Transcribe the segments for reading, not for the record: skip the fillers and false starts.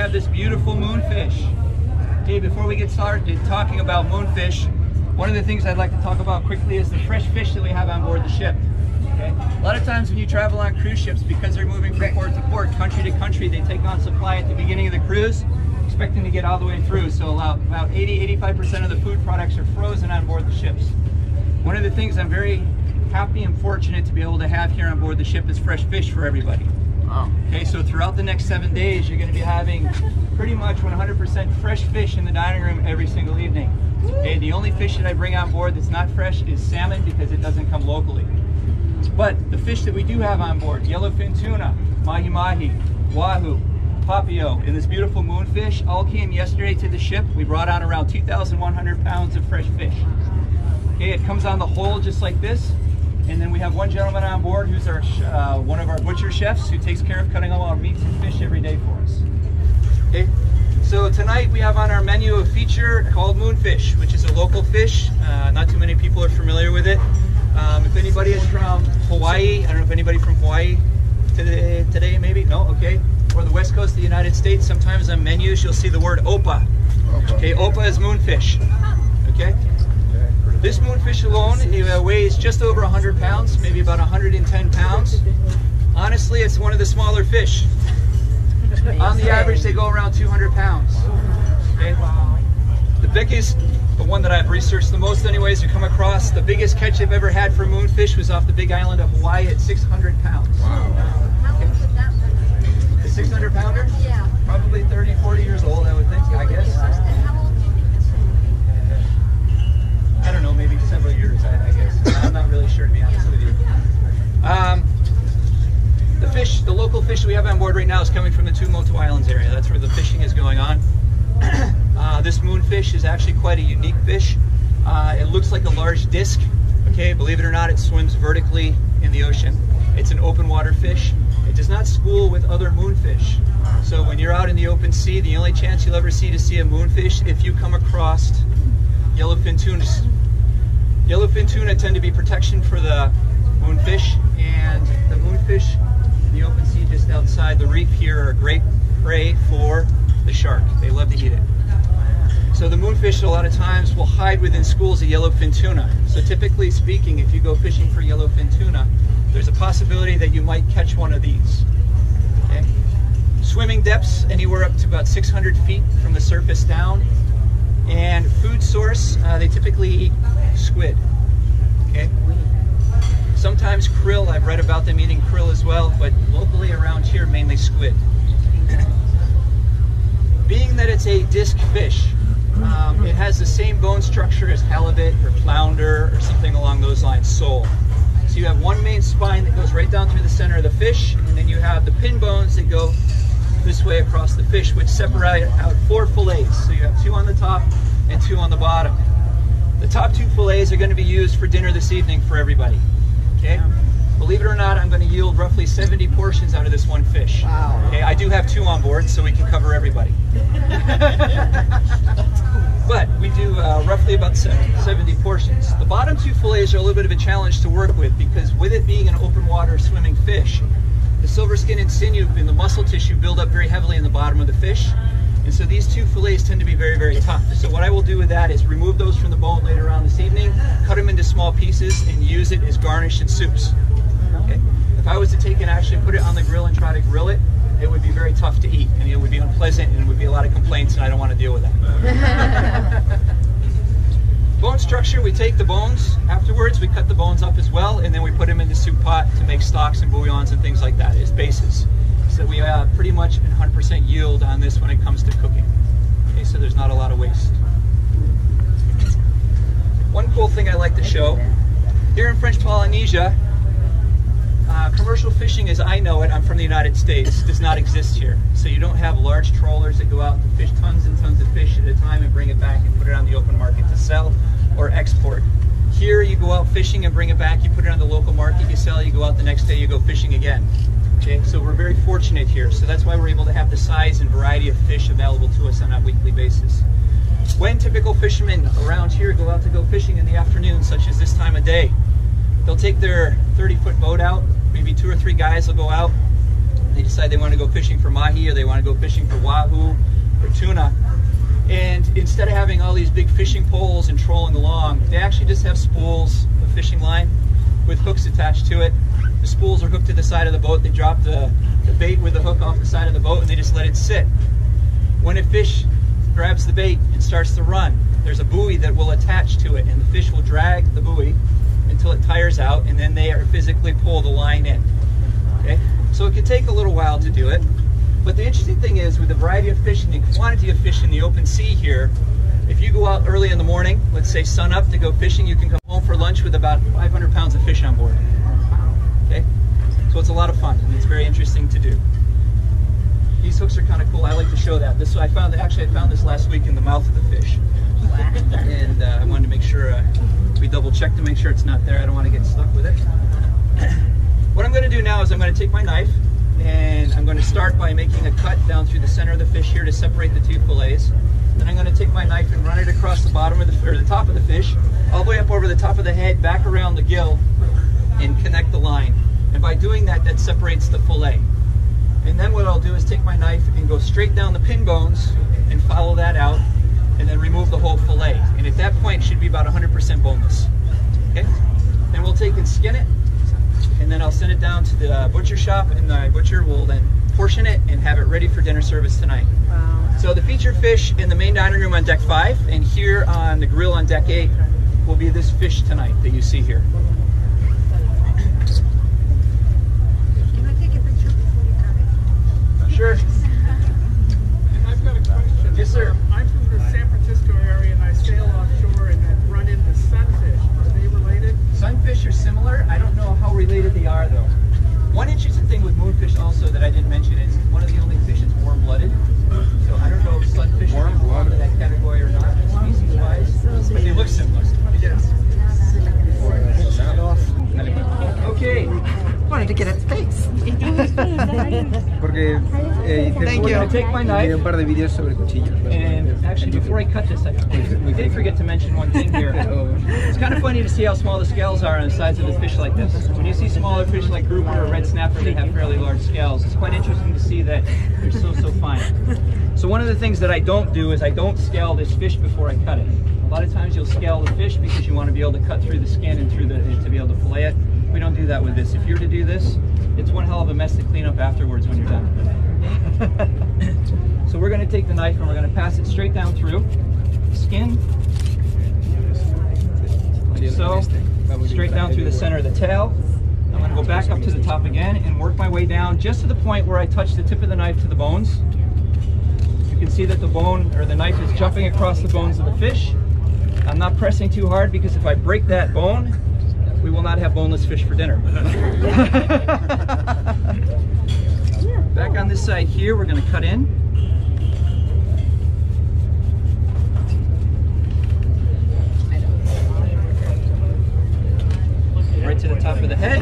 have this beautiful moonfish. Okay, before we get started talking about moonfish, one of the things I'd like to talk about quickly is the fresh fish that we have on board the ship. Okay? A lot of times when you travel on cruise ships, because they're moving from port to port, country to country, they take on supply at the beginning of the cruise, expecting to get all the way through. So about 80–85% of the food products are frozen on board the ships. One of the things I'm very happy and fortunate to be able to have here on board the ship is fresh fish for everybody. Wow. Okay, so throughout the next 7 days, you're going to be having pretty much 100% fresh fish in the dining room every single evening. Okay, the only fish that I bring on board that's not fresh is salmon, because it doesn't come locally. But the fish that we do have on board, yellowfin tuna, mahi-mahi, wahoo, papio, and this beautiful moonfish all came yesterday to the ship. We brought on around 2,100 pounds of fresh fish. Okay, it comes on the whole just like this. And then we have one gentleman on board who's our one of our butcher chefs who takes care of cutting all our meats and fish every day for us. Okay, so tonight we have on our menu a feature called Moonfish, which is a local fish. Not too many people are familiar with it. If anybody is from Hawaii, I don't know if anybody from Hawaii today maybe? No? Okay. Or the west coast of the United States, sometimes on menus you'll see the word opa. Okay, opa is moonfish. Okay. This moonfish alone, it weighs just over 100 pounds, maybe about 110 pounds. Honestly, it's one of the smaller fish. On the average, they go around 200 pounds. Okay? The biggest, the one that I've researched the most anyways, to come across, the biggest catch I've ever had for moonfish was off the big island of Hawaii at 600 pounds. Okay. The 600 pounder? Yeah. Probably 30, 40 years old, I would think, I guess. I don't know, maybe several years, I guess. I'm not really sure, to be honest with you. The local fish we have on board right now is coming from the Tuamotu Islands area. That's where the fishing is going on. This moonfish is actually quite a unique fish. It looks like a large disc. Okay, believe it or not, it swims vertically in the ocean. It's an open water fish. It does not school with other moonfish. So when you're out in the open sea, the only chance you'll ever see a moonfish if you come across yellowfin tunas. Yellowfin tuna tend to be protection for the moonfish, and the moonfish in the open sea just outside the reef here are great prey for the shark. They love to eat it. So the moonfish a lot of times will hide within schools of yellowfin tuna. So typically speaking, if you go fishing for yellowfin tuna, there's a possibility that you might catch one of these. Okay? Swimming depths anywhere up to about 600 feet from the surface down. And food source, they typically eat squid. Okay. Sometimes krill, I've read about them eating krill as well, but locally around here, mainly squid. Being that it's a disc fish, it has the same bone structure as halibut or flounder or something along those lines, sole. So you have one main spine that goes right down through the center of the fish, and then you have the pin bones that go this way across the fish, which separate out 4 fillets. So you have 2 on the top and 2 on the bottom. The top 2 fillets are going to be used for dinner this evening for everybody. Okay? Believe it or not, I'm going to yield roughly 70 portions out of this one fish. Wow. Okay? I do have 2 on board, so we can cover everybody. But we do roughly about 70 portions. The bottom 2 fillets are a little bit of a challenge to work with, because with it being an open water swimming fish, the silver skin and sinew and the muscle tissue build up very heavily in the bottom of the fish. And so these 2 fillets tend to be very, very tough. So what I will do with that is remove those from the bone later on this evening, cut them into small pieces, and use it as garnish in soups. Okay? If I was to take and actually put it on the grill and try to grill it, it would be very tough to eat, and it would be unpleasant, and it would be a lot of complaints, and I don't want to deal with that. Bone structure, we take the bones afterwards, we cut the bones up as well, and then we put them in the soup pot to make stocks and bouillons and things like that as bases. So we have pretty much 100% yield on this when it comes to cooking. Okay, so there's not a lot of waste. One cool thing I like to show, here in French Polynesia, commercial fishing as I know it, I'm from the United States, does not exist here. So you don't have large trawlers that go out and fish tons and tons of fish at a time and bring it back and put it on the open market to sell or export. Here you go out fishing and bring it back, you put it on the local market, you sell, you go out the next day, you go fishing again. Okay, so we're very fortunate here. So that's why we're able to have the size and variety of fish available to us on a weekly basis. When typical fishermen around here go out to go fishing in the afternoon, such as this time of day, they'll take their 30-foot boat out, maybe 2 or 3 guys will go out, They decide they want to go fishing for mahi, or they want to go fishing for wahoo or tuna. And instead of having all these big fishing poles and trolling along, they actually just have spools of fishing line with hooks attached to it. The spools are hooked to the side of the boat. They drop the bait with the hook off the side of the boat, and they just let it sit. When a fish grabs the bait and starts to run, there's a buoy that will attach to it, and the fish will drag the buoy until it tires out, and then they physically pull the line in. Okay? So it could take a little while to do it. But the interesting thing is, with the variety of fish and the quantity of fish in the open sea here, if you go out early in the morning, let's say sun up to go fishing, you can come home for lunch with about 500 pounds of fish on board. Okay? So it's a lot of fun, and it's very interesting to do. These hooks are kind of cool. I like to show that. I found this last week in the mouth of the fish. And I wanted to make sure we double check to make sure it's not there. I don't want to get stuck with it. What I'm going to do now is I'm going to take my knife, and I'm going to start by making a cut down through the center of the fish here to separate the two fillets. Then I'm going to take my knife and run it across the bottom of the top of the fish, all the way up over the top of the head, back around the gill, and connect the line. And by doing that, that separates the fillet. And then what I'll do is take my knife and go straight down the pin bones and follow that out, and then remove the whole fillet. And at that point, it should be about 100% boneless. Okay? Then we'll take and skin it, and then I'll send it down to the butcher shop, and the butcher will then portion it and have it ready for dinner service tonight. Wow. So the featured fish in the main dining room on deck 5, and here on the grill on deck 8 will be this fish tonight that you see here. Sure. And I've got a question. Yes, sir. I'm from the San Francisco area, and I sail offshore and I've run into sunfish. Are they related? Sunfish are similar. I don't know how related they are, though. One interesting thing with moonfish also that I didn't mention is one of the only fish that's warm-blooded. So I don't know if sunfish belong in that category or not, species-wise, but they look similar. Yes. Okay. Wanted to get its face. Porque Thank you. I'll take my knife. Un par de videos sobre cuchillos. And actually, before I cut this, I did forget to mention one thing here. It's kind of funny to see how small the scales are on the sides of a fish like this. When you see smaller fish like grouper or red snapper, they have fairly large scales. It's quite interesting to see that they're so fine. So one of the things that I don't do is I don't scale this fish before I cut it. A lot of times you'll scale the fish because you want to be able to cut through the skin and to be able to fillet it. We don't do that with this. If you were to do this, it's one hell of a mess to clean up afterwards when you're done. So we're going to take the knife and we're going to pass it straight down through the skin. Like so, straight down through the center of the tail. I'm going to go back up to the top again and work my way down just to the point where I touch the tip of the knife to the bones. You can see that the bone or the knife is jumping across the bones of the fish. I'm not pressing too hard because if I break that bone, we will not have boneless fish for dinner. Back on this side here, we're going to cut in. Right to the top of the head.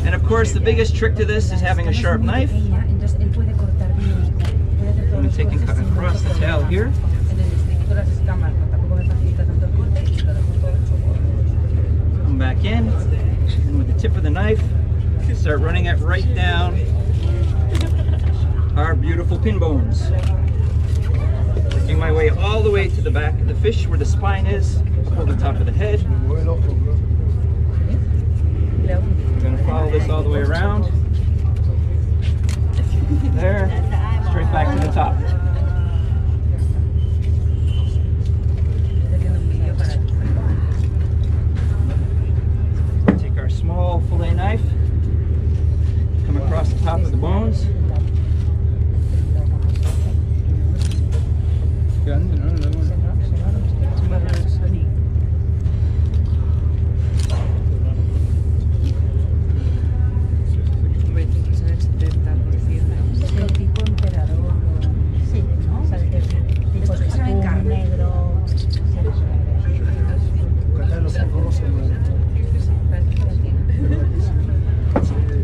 And of course, the biggest trick to this is having a sharp knife. I'm going to take and cut across the tail here. Come back in, and with the tip of the knife, start running it right down our beautiful pin bones. Working my way all the way to the back of the fish where the spine is, pull the top of the head. I'm going to follow this all the way around. There, straight back to the top. Take our small fillet knife, come across the top of the bones.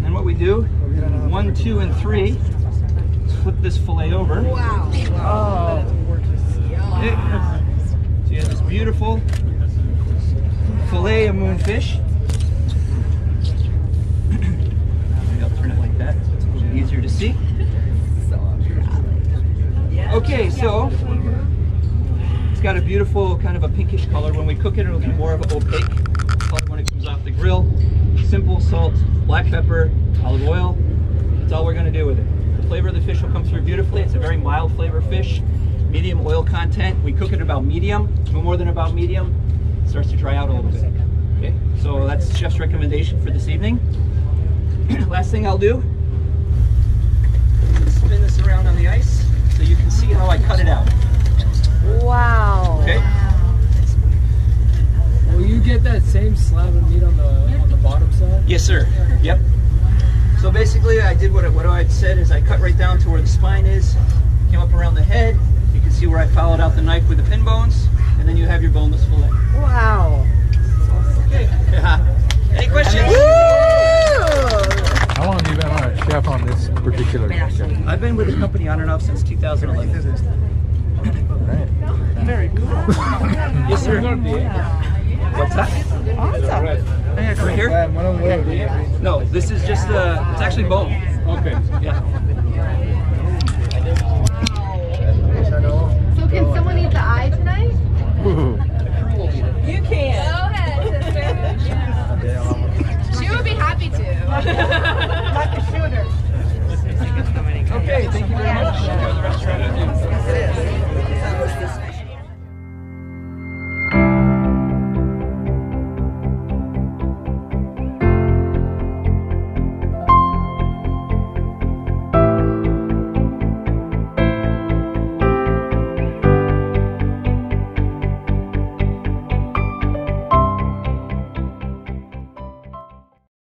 And what we do, 1, 2, and 3, let's flip this fillet over. Wow. Oh. So you have this beautiful fillet of moonfish. easier to see. Okay, so it's got a beautiful kind of a pinkish color. When we cook it, it'll be more of an opaque color when it comes off the grill. Simple salt, black pepper, olive oil. That's all we're going to do with it. The flavor of the fish will come through beautifully. It's a very mild flavor fish. Medium oil content. We cook it about medium, no more than about medium. It starts to dry out a little bit. Okay, so that's chef's recommendation for this evening. Last thing I'll do, spin this around on the ice so you can see how I cut it out. Wow. Okay. Will you get that same slab of meat on the bottom side? Yes, sir. Yep. So basically, I did what I said is I cut right down to where the spine is, came up around the head. You can see where I followed out the knife with the pin bones, and then you have your boneless fillet. Wow. Okay. Any questions? How long have you been a chef on this particular dish? I've been with the company on and off since 2011. Very cool. Yes, sir. What's that? Awesome. Right here? No, this is just it's actually bone. Okay. Yeah. So can someone eat the eye tonight? You can. Go ahead, sister. She would be happy to.